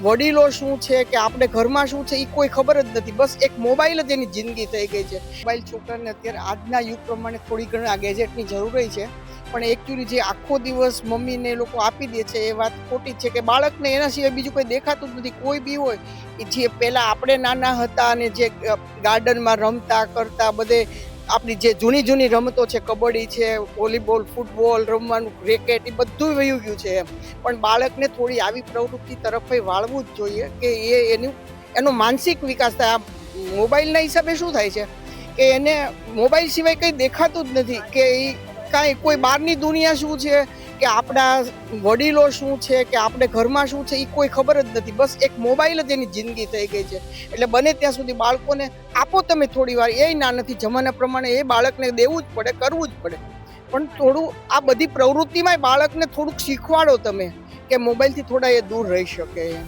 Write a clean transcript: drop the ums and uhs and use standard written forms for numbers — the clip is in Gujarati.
વડીલો શું છે કે આપણે ઘરમાં શું છે એ કોઈ ખબર જ નથી. બસ એક મોબાઈલ જ એની જિંદગી થઈ ગઈ છે. મોબાઈલ છોકરાને અત્યારે આજના યુગ પ્રમાણે થોડી ઘણી આ ગેજેટની જરૂર છે, પણ એકચ્યુઅલી જે આખો દિવસ મમ્મીને એ લોકો આપી દે છે એ વાત ખોટી છે કે બાળકને એના સિવાય બીજું કોઈ દેખાતું જ નથી. કોઈ બી હોય જે પહેલાં આપણે નાના હતા અને જે ગાર્ડનમાં રમતા કરતા બધે આપણી જે જૂની રમતો છે, કબડ્ડી છે, વોલીબોલ, ફૂટબોલ રમવાનું, રેકેટ, એ બધું વયું ગયું છે એમ. પણ બાળકને થોડી આવી પ્રવૃત્તિ તરફ વાળવું જ જોઈએ કે એનો માનસિક વિકાસ થાય. આ મોબાઈલના હિસાબે શું થાય છે કે એને મોબાઈલ સિવાય કંઈ દેખાતું જ નથી કે એ કાંઈ કોઈ બહારની દુનિયા શું છે કે આપણા વડીલો શું છે કે આપણે ઘરમાં શું છે એ કોઈ ખબર જ નથી. બસ એક મોબાઈલ જ એની જિંદગી થઈ ગઈ છે. એટલે બને ત્યાં સુધી બાળકોને આપો તમે થોડી વાર, એ ના નથી, જમાના પ્રમાણે એ બાળકને દેવું જ પડે, કરવું જ પડે. પણ થોડું આ બધી પ્રવૃત્તિમાં બાળકને થોડુંક શીખવાડો તમે કે મોબાઈલથી થોડા એ દૂર રહી શકે એમ.